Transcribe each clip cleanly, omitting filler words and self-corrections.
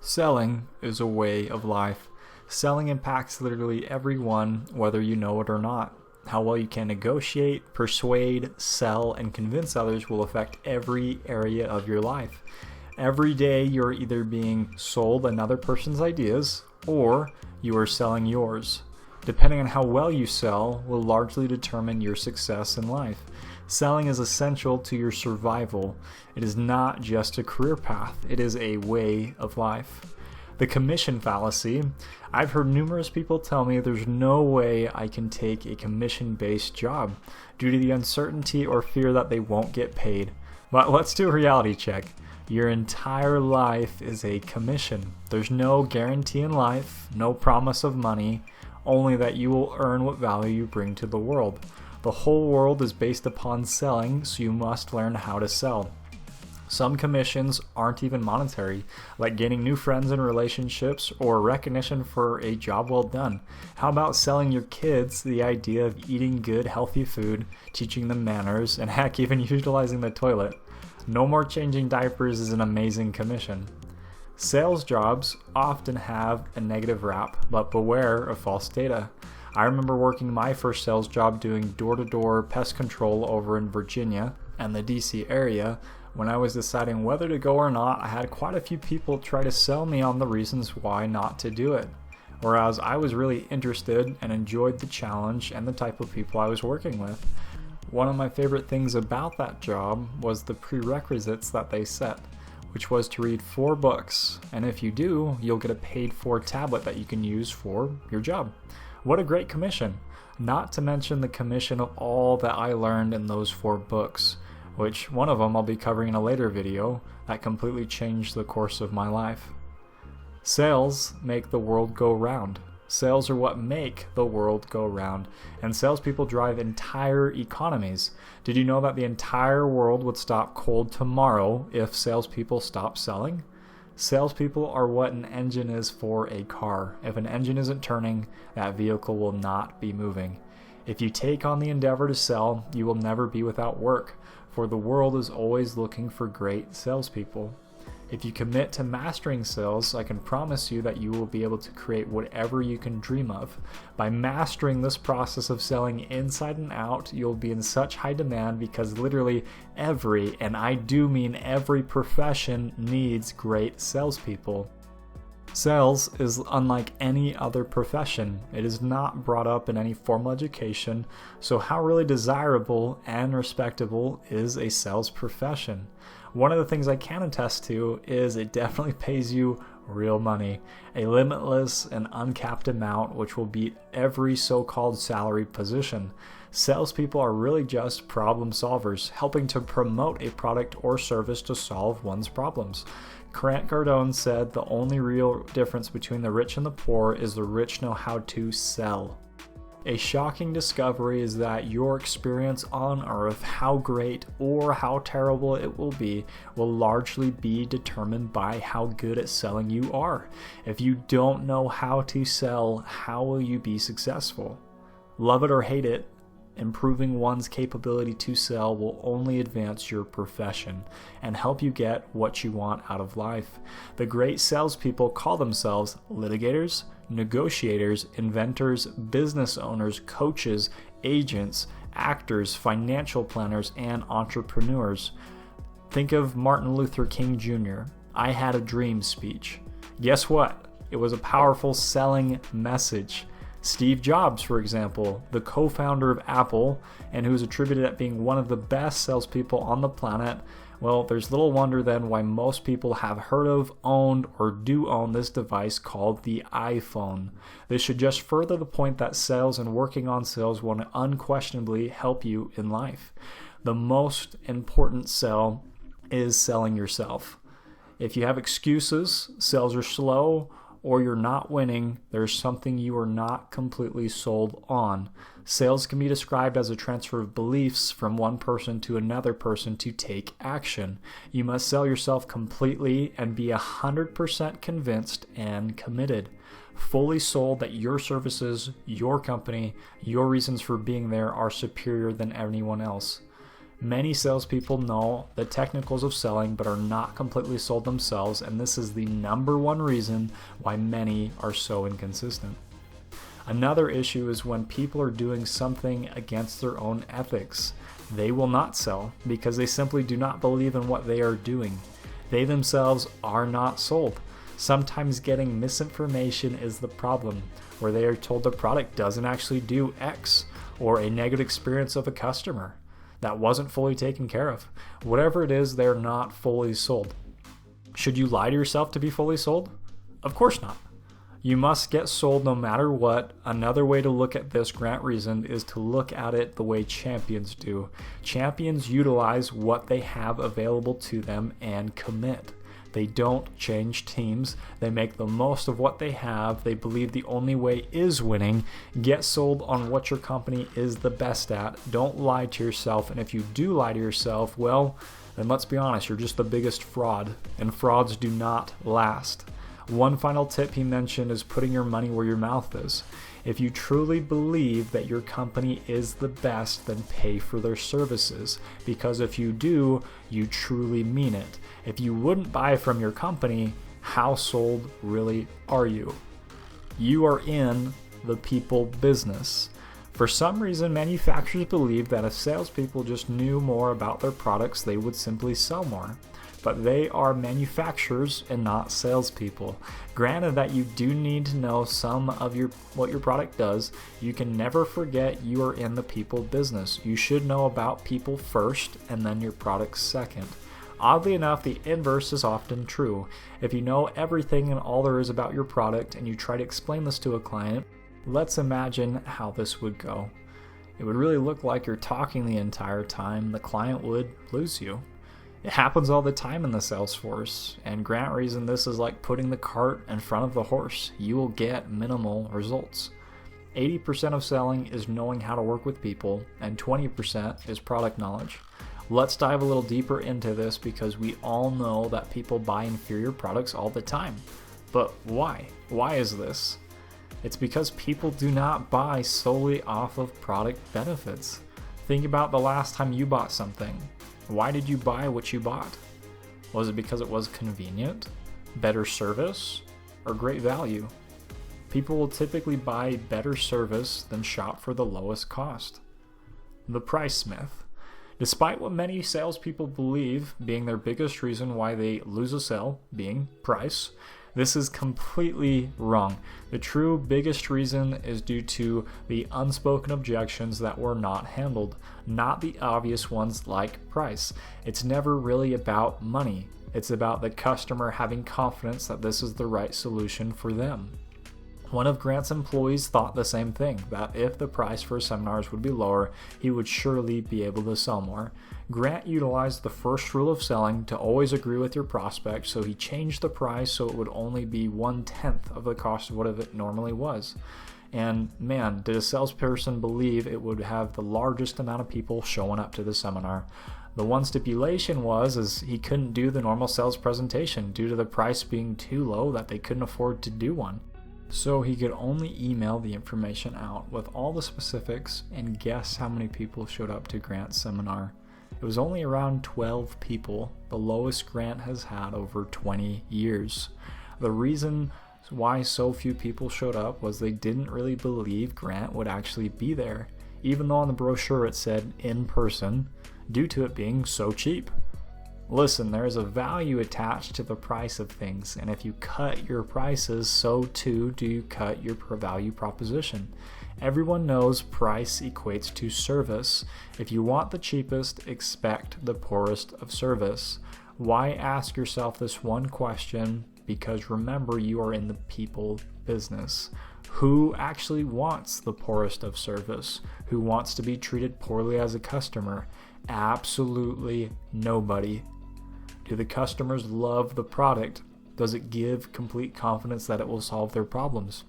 Selling is a way of life. Selling impacts literally everyone, whether you know it or not. How well you can negotiate, persuade, sell, and convince others will affect every area of your life. Every day you're either being sold another person's ideas or you are selling yours. Depending on how well you sell will largely determine your success in life. Selling is essential to your survival. It is not just a career path, it is a way of life. The commission fallacy. I've heard numerous people tell me there's no way I can take a commission-based job due to the uncertainty or fear that they won't get paid. But let's do a reality check. Your entire life is a commission. There's no guarantee in life, no promise of money, only that you will earn what value you bring to the world. The whole world is based upon selling, so you must learn how to sell. Some commissions aren't even monetary, like gaining new friends and relationships or recognition for a job well done. How about selling your kids the idea of eating good, healthy food, teaching them manners, and heck, even utilizing the toilet? No more changing diapers is an amazing commission. Sales jobs often have a negative rap, but beware of false data. I remember working my first sales job doing door-to-door pest control over in Virginia and the DC area. When I was deciding whether to go or not, I had quite a few people try to sell me on the reasons why not to do it. Whereas I was really interested and enjoyed the challenge and the type of people I was working with. One of my favorite things about that job was the prerequisites that they set, which was to read 4 books, and if you do, you'll get a paid-for tablet that you can use for your job. What a great commission! Not to mention the commission of all that I learned in those 4 books, which one of them I'll be covering in a later video, that completely changed the course of my life. Sales make the world go round. Sales are what make the world go round, and salespeople drive entire economies. Did you know that the entire world would stop cold tomorrow if salespeople stopped selling? Salespeople are what an engine is for a car. If an engine isn't turning, that vehicle will not be moving. If you take on the endeavor to sell, you will never be without work, for the world is always looking for great salespeople. If you commit to mastering sales, I can promise you that you will be able to create whatever you can dream of. By mastering this process of selling inside and out, you'll be in such high demand because literally every, and I do mean every profession needs great salespeople. Sales is unlike any other profession. It is not brought up in any formal education, so how really desirable and respectable is a sales profession? One of the things I can attest to is it definitely pays you real money, a limitless and uncapped amount which will beat every so-called salaried position. Salespeople are really just problem solvers, helping to promote a product or service to solve one's problems. Cardone said the only real difference between the rich and the poor is the rich know how to sell. A shocking discovery is that your experience on Earth, how great or how terrible it will largely be determined by how good at selling you are. If you don't know how to sell, how will you be successful? Love it or hate it, improving one's capability to sell will only advance your profession and help you get what you want out of life. The great salespeople call themselves litigators, negotiators, inventors, business owners, coaches, agents, actors, financial planners, and entrepreneurs. Think of Martin Luther King Jr. "I had a dream" speech. Guess what? It was a powerful selling message. Steve Jobs, for example, the co-founder of Apple, and who is attributed at being one of the best salespeople on the planet, well, there's little wonder then why most people have heard of, owned, or do own this device called the iPhone. This should just further the point that sales and working on sales will unquestionably help you in life. The most important sell is selling yourself. If you have excuses, sales are slow, or you're not winning, there's something you are not completely sold on. Sales can be described as a transfer of beliefs from one person to another person to take action. You must sell yourself completely and be 100% convinced and committed. Fully sold that your services, your company, your reasons for being there are superior than anyone else. Many salespeople know the technicals of selling but are not completely sold themselves, and this is the number one reason why many are so inconsistent. Another issue is when people are doing something against their own ethics. They will not sell because they simply do not believe in what they are doing. They themselves are not sold. Sometimes getting misinformation is the problem, where they are told the product doesn't actually do X, or a negative experience of a customer that wasn't fully taken care of. Whatever it is, they're not fully sold. Should you lie to yourself to be fully sold? Of course not. You must get sold no matter what. Another way to look at this, Grant reasoned, is to look at it the way champions do. Champions utilize what they have available to them and commit. They don't change teams. They make the most of what they have. They believe the only way is winning. Get sold on what your company is the best at. Don't lie to yourself. And if you do lie to yourself, well, then let's be honest, you're just the biggest fraud. And frauds do not last. One final tip he mentioned is putting your money where your mouth is. If you truly believe that your company is the best, then pay for their services. Because if you do, you truly mean it. If you wouldn't buy from your company, how sold really are you? You are in the people business. For some reason, manufacturers believe that if salespeople just knew more about their products, they would simply sell more. But they are manufacturers and not salespeople. Granted that you do need to know some of what your product does, you can never forget you are in the people business. You should know about people first and then your product second. Oddly enough, the inverse is often true. If you know everything and all there is about your product and you try to explain this to a client, let's imagine how this would go. It would really look like you're talking the entire time. The client would lose you. It happens all the time in the sales force, and Grant reasoned this is like putting the cart in front of the horse. You will get minimal results. 80% of selling is knowing how to work with people, and 20% is product knowledge. Let's dive a little deeper into this because we all know that people buy inferior products all the time. But why? Why is this? It's because people do not buy solely off of product benefits. Think about the last time you bought something. Why did you buy what you bought? Was it because it was convenient, better service, or great value? People will typically buy better service than shop for the lowest cost. The price myth. Despite what many salespeople believe being their biggest reason why they lose a sale, being price, this is completely wrong. The true biggest reason is due to the unspoken objections that were not handled, not the obvious ones like price. It's never really about money. It's about the customer having confidence that this is the right solution for them. One of Grant's employees thought the same thing, that if the price for seminars would be lower, he would surely be able to sell more. Grant utilized the first rule of selling to always agree with your prospect, so he changed the price so it would only be 1/10 of the cost of what it normally was. And man, did a salesperson believe it would have the largest amount of people showing up to the seminar. The one stipulation was he couldn't do the normal sales presentation due to the price being too low that they couldn't afford to do one. So he could only email the information out with all the specifics, and guess how many people showed up to Grant's seminar. It was only around 12 people, the lowest Grant has had over 20 years. The reason why so few people showed up was they didn't really believe Grant would actually be there, even though on the brochure it said in person, due to it being so cheap. Listen, there is a value attached to the price of things, and if you cut your prices, so too do you cut your value proposition. Everyone knows price equates to service. If you want the cheapest, expect the poorest of service. Why ask yourself this one question? Because remember, you are in the people business. Who actually wants the poorest of service? Who wants to be treated poorly as a customer? Absolutely nobody. Do the customers love the product? Does it give complete confidence that it will solve their problems?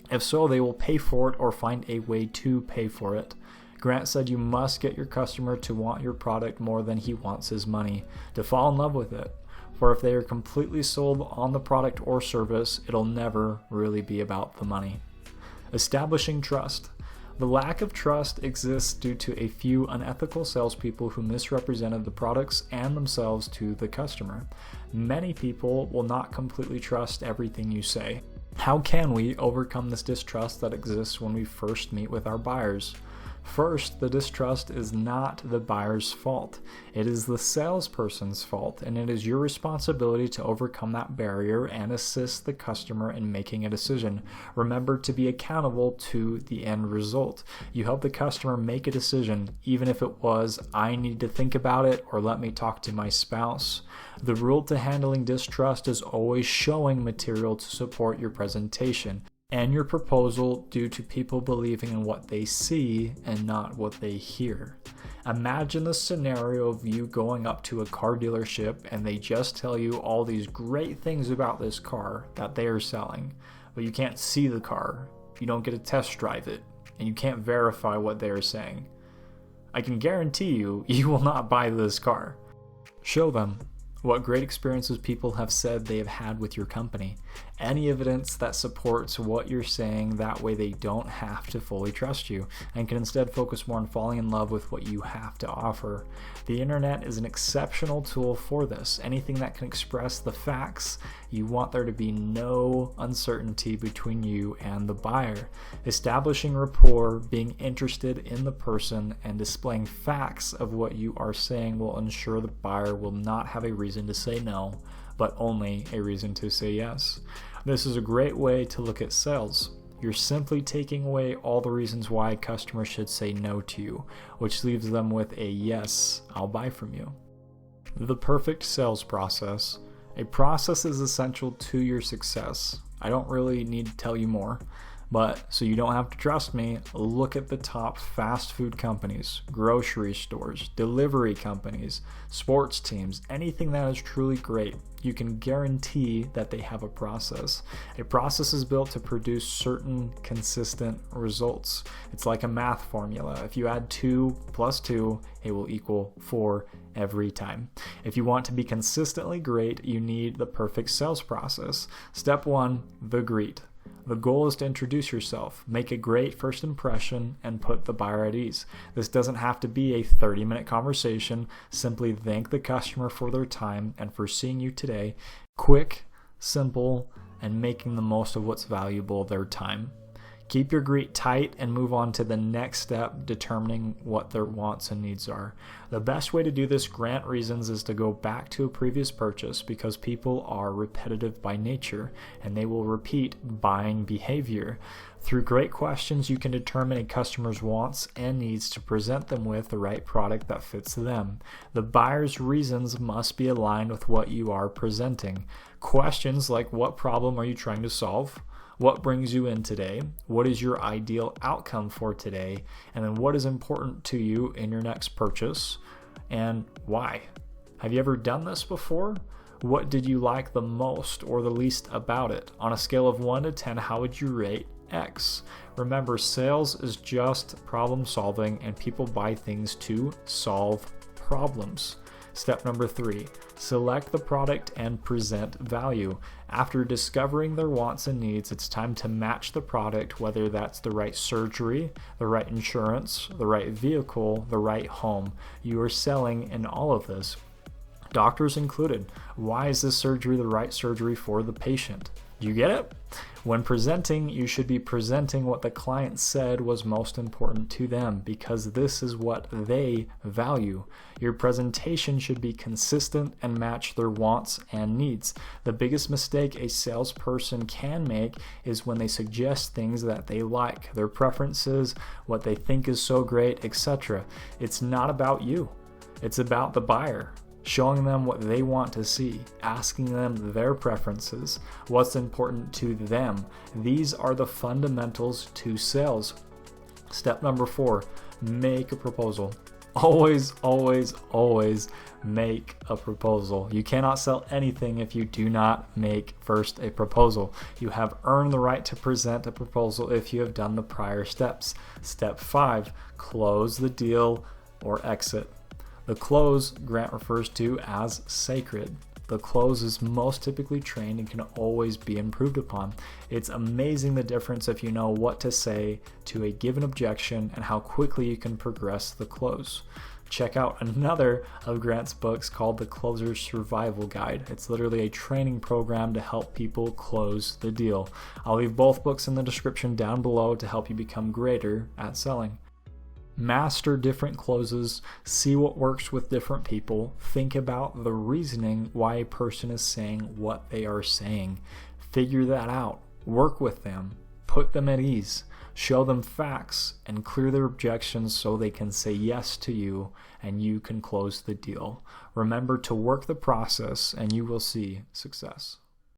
If so, they will pay for it or find a way to pay for it. Grant said you must get your customer to want your product more than he wants his money, to fall in love with it. For if they are completely sold on the product or service, it'll never really be about the money. Establishing trust. The lack of trust exists due to a few unethical salespeople who misrepresented the products and themselves to the customer. Many people will not completely trust everything you say. How can we overcome this distrust that exists when we first meet with our buyers? First, the distrust is not the buyer's fault. It is the salesperson's fault, and it is your responsibility to overcome that barrier and assist the customer in making a decision. Remember to be accountable to the end result. You help the customer make a decision, even if it was, I need to think about it, or let me talk to my spouse. The rule to handling distrust is always showing material to support your presentation and your proposal due to people believing in what they see and not what they hear. Imagine the scenario of you going up to a car dealership and they just tell you all these great things about this car that they are selling, but you can't see the car, you don't get to test drive it, and you can't verify what they are saying. I can guarantee you, you will not buy this car. Show them what great experiences people have said they have had with your company. Any evidence that supports what you're saying, that way they don't have to fully trust you and can instead focus more on falling in love with what you have to offer. The internet is an exceptional tool for this. Anything that can express the facts, you want there to be no uncertainty between you and the buyer. Establishing rapport, being interested in the person, and displaying facts of what you are saying will ensure the buyer will not have a reason to say no, but only a reason to say yes. This is a great way to look at sales. You're simply taking away all the reasons why a customer should say no to you, which leaves them with a yes, I'll buy from you. The perfect sales process. A process is essential to your success. I don't really need to tell you more, but so you don't have to trust me, look at the top fast food companies, grocery stores, delivery companies, sports teams, anything that is truly great. You can guarantee that they have a process. A process is built to produce certain consistent results. It's like a math formula. If you add 2 plus 2, it will equal 4 every time. If you want to be consistently great, you need the perfect sales process. Step 1, the greet. The goal is to introduce yourself, make a great first impression, and put the buyer at ease. This doesn't have to be a 30-minute conversation. Simply thank the customer for their time and for seeing you today. Quick, simple, and making the most of what's valuable, their time. Keep your greet tight and move on to the next step, determining what their wants and needs are. The best way to do this, grant reasons, is to go back to a previous purchase because people are repetitive by nature and they will repeat buying behavior. Through great questions, you can determine a customer's wants and needs to present them with the right product that fits them. The buyer's reasons must be aligned with what you are presenting. Questions like, what problem are you trying to solve? What brings you in today? What is your ideal outcome for today? And then what is important to you in your next purchase? And why? Have you ever done this before? What did you like the most or the least about it? On a scale of 1 to 10, how would you rate X? Remember, sales is just problem solving, and people buy things to solve problems. Step number 3, select the product and present value. After discovering their wants and needs, it's time to match the product, whether that's the right surgery, the right insurance, the right vehicle, the right home. You are selling in all of this, doctors included. Why is this surgery the right surgery for the patient? Do you get it? When presenting, you should be presenting what the client said was most important to them because this is what they value. Your presentation should be consistent and match their wants and needs. The biggest mistake a salesperson can make is when they suggest things that they like, their preferences, what they think is so great, etc. It's not about you. It's about the buyer. Showing them what they want to see, asking them their preferences, what's important to them. These are the fundamentals to sales. Step number 4, make a proposal. Always, always, always make a proposal. You cannot sell anything if you do not make first a proposal. You have earned the right to present a proposal if you have done the prior steps. Step 5, close the deal or exit. The close Grant refers to as sacred. The close is most typically trained and can always be improved upon. It's amazing the difference if you know what to say to a given objection and how quickly you can progress the close. Check out another of Grant's books called The Closer's Survival Guide. It's literally a training program to help people close the deal. I'll leave both books in the description down below to help you become greater at selling. Master different closes, see what works with different people, think about the reasoning why a person is saying what they are saying. Figure that out, work with them, put them at ease, show them facts, and clear their objections so they can say yes to you and you can close the deal. Remember to work the process and you will see success.